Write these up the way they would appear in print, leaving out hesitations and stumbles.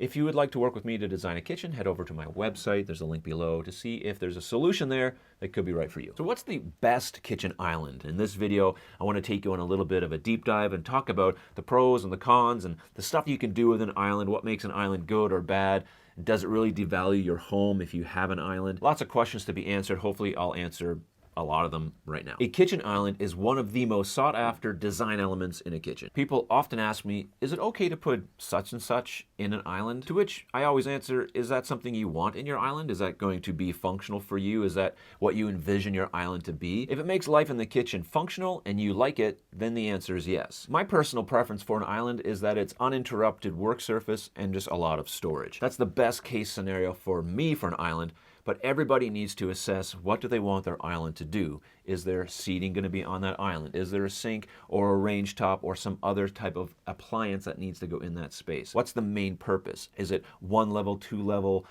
If you would like to work with me to design a kitchen, head over to my website. There's a link below to see if there's a solution there that could be right for you. So what's the best kitchen island? In this video, I want to take you on a little bit of a deep dive and talk about the pros and the cons and the stuff you can do with an island, what makes an island good or bad. Does it really devalue your home if you have an island? Lots of questions to be answered. Hopefully I'll answer a lot of them right now. A kitchen island is one of the most sought after design elements in a kitchen. People often ask me, is it okay to put such and such in an island? To which I always answer, is that something you want in your island? Is that going to be functional for you? Is that what you envision your island to be? If it makes life in the kitchen functional and you like it, then the answer is yes. My personal preference for an island is that it's uninterrupted work surface and just a lot of storage. That's the best case scenario for me for an island. But everybody needs to assess, what do they want their island to do? Is there seating going to be on that island? Is there a sink or a range top or some other type of appliance that needs to go in that space? What's the main purpose? Is it one level, two level,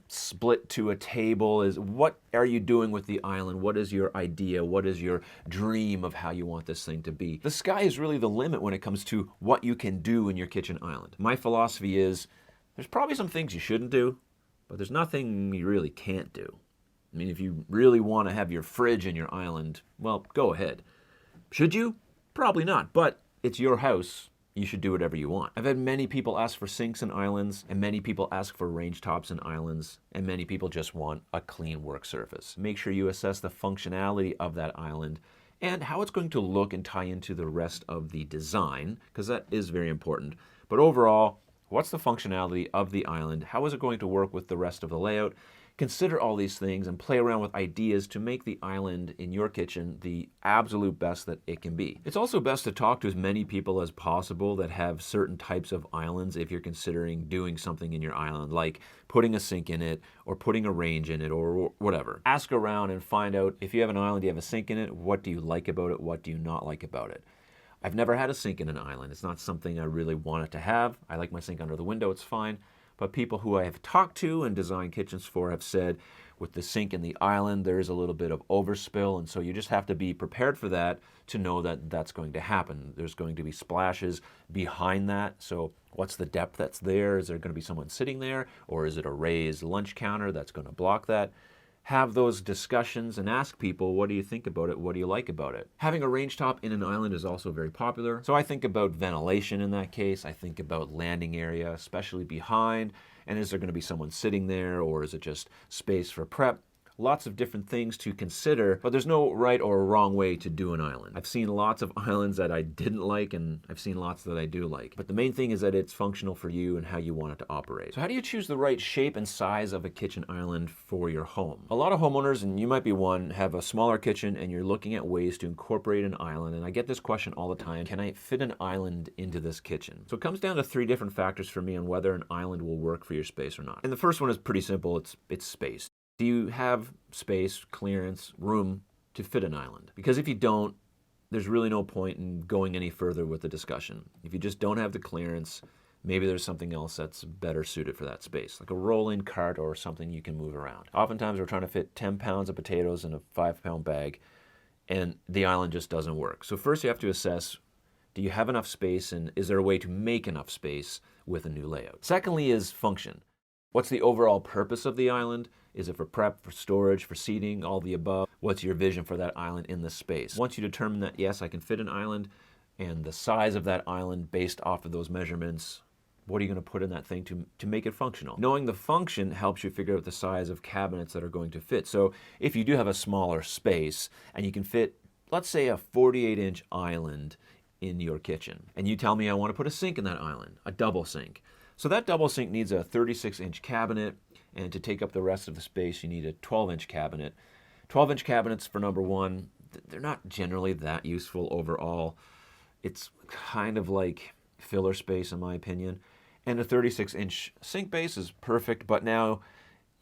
split to a table? What are you doing with the island? What is your idea? What is your dream of how you want this thing to be? The sky is really the limit when it comes to what you can do in your kitchen island. My philosophy is, there's probably some things you shouldn't do, but there's nothing you really can't do. I mean, if you really want to have your fridge in your island, well, go ahead. Should you? Probably not, but it's your house. You should do whatever you want. I've had many people ask for sinks in islands, and many people ask for range tops in islands, and many people just want a clean work surface. Make sure you assess the functionality of that island and how it's going to look and tie into the rest of the design, because that is very important. But overall, what's the functionality of the island? How is it going to work with the rest of the layout? Consider all these things and play around with ideas to make the island in your kitchen the absolute best that it can be. It's also best to talk to as many people as possible that have certain types of islands if you're considering doing something in your island, like putting a sink in it or putting a range in it or whatever. Ask around and find out, if you have an island, you have a sink in it, what do you like about it? What do you not like about it? I've never had a sink in an island. It's not something I really wanted to have. I like my sink under the window, it's fine. But people who I have talked to and designed kitchens for have said, with the sink in the island, there is a little bit of overspill, and so you just have to be prepared for that to know that that's going to happen. There's going to be splashes behind that, so what's the depth that's there? Is there going to be someone sitting there, or is it a raised lunch counter that's going to block that? Have those discussions and ask people, what do you think about it? What do you like about it? Having a range top in an island is also very popular. So I think about ventilation in that case. I think about landing area, especially behind. And is there going to be someone sitting there, or is it just space for prep? Lots of different things to consider, but there's no right or wrong way to do an island. I've seen lots of islands that I didn't like, and I've seen lots that I do like. But the main thing is that it's functional for you and how you want it to operate. So how do you choose the right shape and size of a kitchen island for your home? A lot of homeowners, and you might be one, have a smaller kitchen and you're looking at ways to incorporate an island. And I get this question all the time, can I fit an island into this kitchen? So it comes down to three different factors for me on whether an island will work for your space or not. And the first one is pretty simple, it's space. Do you have space, clearance, room to fit an island? Because if you don't, there's really no point in going any further with the discussion. If you just don't have the clearance, maybe there's something else that's better suited for that space, like a roll-in cart or something you can move around. Oftentimes we're trying to fit 10 pounds of potatoes in a 5-pound bag, and the island just doesn't work. So first you have to assess, do you have enough space, and is there a way to make enough space with a new layout? Secondly is function. What's the overall purpose of the island? Is it for prep, for storage, for seating, all the above? What's your vision for that island in the space? Once you determine that, yes, I can fit an island, and the size of that island based off of those measurements, what are you going to put in that thing to make it functional? Knowing the function helps you figure out the size of cabinets that are going to fit. So if you do have a smaller space and you can fit, let's say, a 48-inch island in your kitchen, and you tell me I want to put a sink in that island, a double sink. So that double sink needs a 36-inch cabinet, and to take up the rest of the space, you need a 12-inch cabinet. 12-inch cabinets, for number one, they're not generally that useful overall. It's kind of like filler space, in my opinion. And a 36-inch sink base is perfect, but now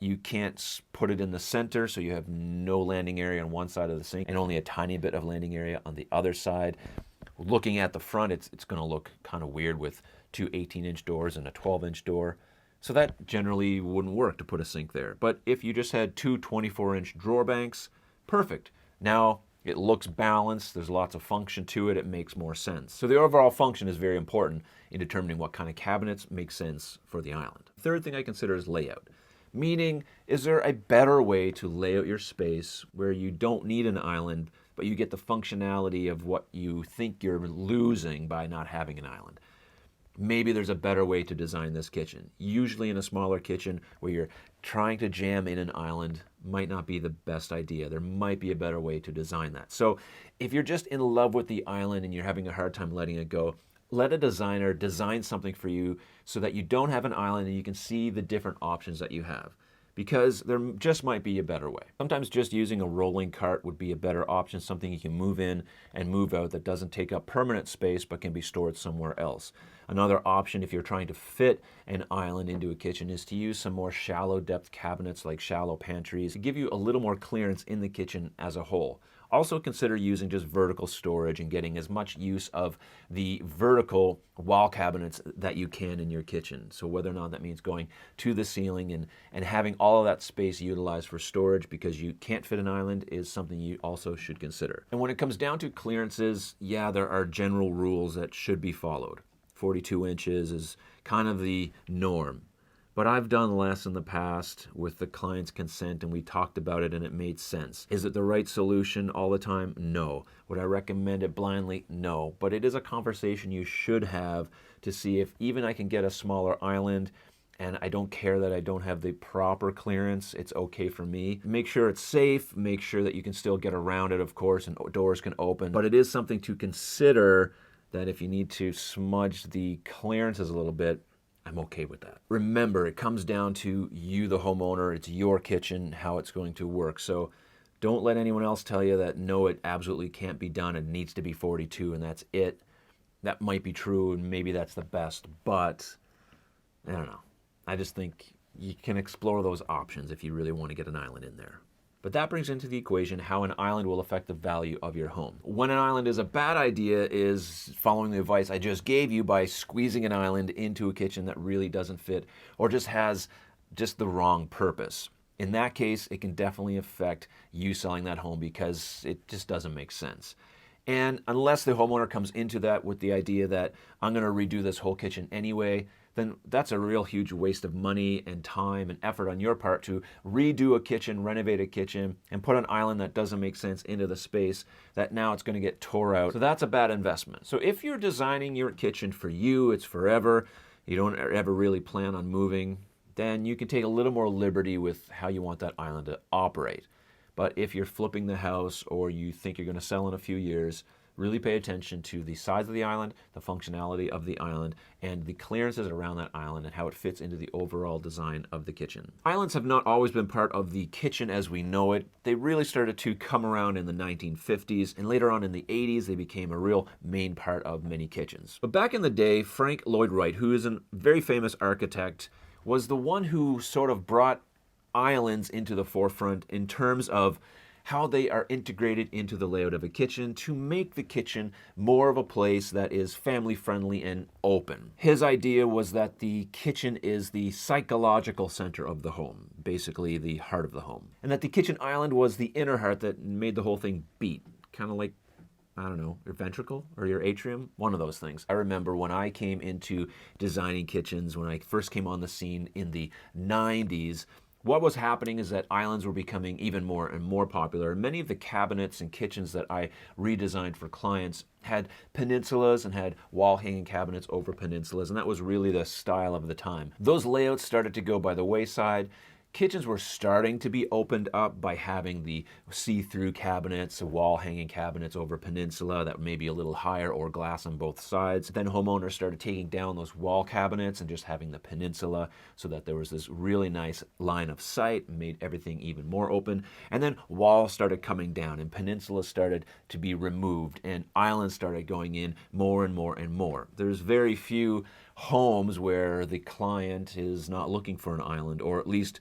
you can't put it in the center, so you have no landing area on one side of the sink and only a tiny bit of landing area on the other side. Looking at the front, it's going to look kind of weird with two 18-inch doors and a 12-inch door. So that generally wouldn't work to put a sink there. But if you just had two 24-inch drawer banks, perfect. Now It looks balanced, there's lots of function to it, it makes more sense. So the overall function is very important in determining what kind of cabinets make sense for the island. Third thing I consider is layout. Meaning, is there a better way to lay out your space where you don't need an island, but you get the functionality of what you think you're losing by not having an island? Maybe there's a better way to design this kitchen. Usually in a smaller kitchen where you're trying to jam in an island might not be the best idea. There might be a better way to design that. So if you're just in love with the island and you're having a hard time letting it go, let a designer design something for you so that you don't have an island and you can see the different options that you have. Because there just might be a better way. Sometimes just using a rolling cart would be a better option, something you can move in and move out that doesn't take up permanent space but can be stored somewhere else. Another option if you're trying to fit an island into a kitchen is to use some more shallow depth cabinets like shallow pantries to give you a little more clearance in the kitchen as a whole. Also consider using just vertical storage and getting as much use of the vertical wall cabinets that you can in your kitchen. So whether or not that means going to the ceiling and having all of that space utilized for storage because you can't fit an island is something you also should consider. And when it comes down to clearances, yeah, there are general rules that should be followed. 42 inches is kind of the norm. But I've done less in the past with the client's consent and we talked about it and it made sense. Is it the right solution all the time? No. Would I recommend it blindly? No. But it is a conversation you should have to see if even I can get a smaller island and I don't care that I don't have the proper clearance, it's okay for me. Make sure it's safe, make sure that you can still get around it, of course, and doors can open. But it is something to consider that if you need to smudge the clearances a little bit, I'm okay with that. Remember, it comes down to you, the homeowner. It's your kitchen, how it's going to work. So don't let anyone else tell you that no, it absolutely can't be done. It needs to be 42 and that's it. That might be true and maybe that's the best, but I don't know. I just think you can explore those options if you really want to get an island in there. But that brings into the equation how an island will affect the value of your home. When an island is a bad idea is following the advice I just gave you by squeezing an island into a kitchen that really doesn't fit or just has just the wrong purpose. In that case, it can definitely affect you selling that home because it just doesn't make sense. And unless the homeowner comes into that with the idea that I'm going to redo this whole kitchen anyway, then that's a real huge waste of money and time and effort on your part to redo a kitchen, renovate a kitchen, and put an island that doesn't make sense into the space that now it's going to get tore out. So that's a bad investment. So if you're designing your kitchen for you, it's forever, you don't ever really plan on moving, then you can take a little more liberty with how you want that island to operate. But if you're flipping the house or you think you're going to sell in a few years, really pay attention to the size of the island, the functionality of the island, and the clearances around that island and how it fits into the overall design of the kitchen. Islands have not always been part of the kitchen as we know it. They really started to come around in the 1950s, and later on in the 80s, they became a real main part of many kitchens. But back in the day, Frank Lloyd Wright, who is a very famous architect, was the one who sort of brought islands into the forefront in terms of how they are integrated into the layout of a kitchen to make the kitchen more of a place that is family friendly and open. His idea was that the kitchen is the psychological center of the home, basically the heart of the home. And that the kitchen island was the inner heart that made the whole thing beat, kind of like, I don't know, your ventricle or your atrium, one of those things. I remember when I came into designing kitchens, when I first came on the scene in the 90s, what was happening is that islands were becoming even more and more popular. Many of the cabinets and kitchens that I redesigned for clients had peninsulas and had wall-hanging cabinets over peninsulas, and that was really the style of the time. Those layouts started to go by the wayside. Kitchens were starting to be opened up by having the see-through cabinets, wall-hanging cabinets over peninsula that may be a little higher or glass on both sides. Then homeowners started taking down those wall cabinets and just having the peninsula so that there was this really nice line of sight, made everything even more open. And then walls started coming down and peninsulas started to be removed and islands started going in more and more and more. There's very few homes where the client is not looking for an island, or at least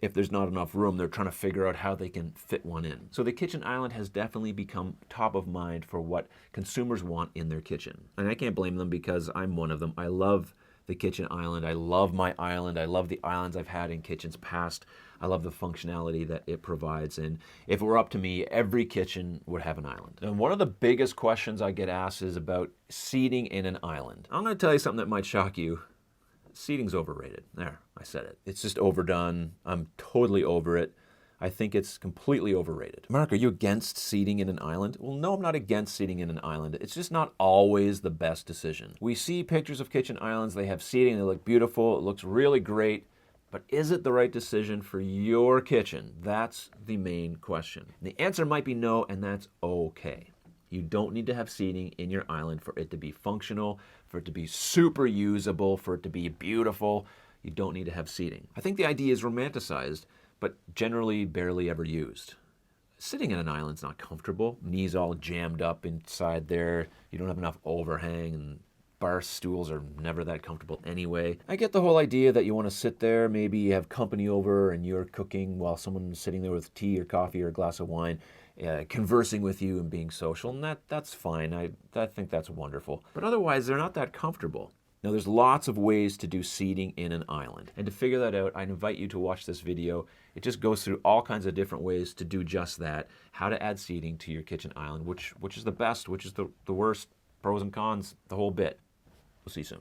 if there's not enough room, they're trying to figure out how they can fit one in. So the kitchen island has definitely become top of mind for what consumers want in their kitchen. And I can't blame them because I'm one of them. I love the kitchen island. I love my island. I love the islands I've had in kitchens past. I love the functionality that it provides. And if it were up to me, every kitchen would have an island. And one of the biggest questions I get asked is about seating in an island. I'm going to tell you something that might shock you. Seating's overrated. There, I said it. It's just overdone. I'm totally over it. I think it's completely overrated. Mark, are you against seating in an island? Well, no, I'm not against seating in an island. It's just not always the best decision. We see pictures of kitchen islands. They have seating. They look beautiful. It looks really great. But is it the right decision for your kitchen? That's the main question. The answer might be no, and that's okay. You don't need to have seating in your island for it to be functional, for it to be super usable, for it to be beautiful. You don't need to have seating. I think the idea is romanticized, but generally barely ever used. Sitting in an island's not comfortable. Knees all jammed up inside there. You don't have enough overhang, and bar stools are never that comfortable anyway. I get the whole idea that you want to sit there, maybe you have company over and you're cooking while someone's sitting there with tea or coffee or a glass of wine, conversing with you and being social, and that's fine. I think that's wonderful. But otherwise, they're not that comfortable. Now, there's lots of ways to do seating in an island. And to figure that out, I invite you to watch this video. It just goes through all kinds of different ways to do just that, how to add seating to your kitchen island, which is the best, which is the worst, pros and cons, the whole bit. We'll see you soon.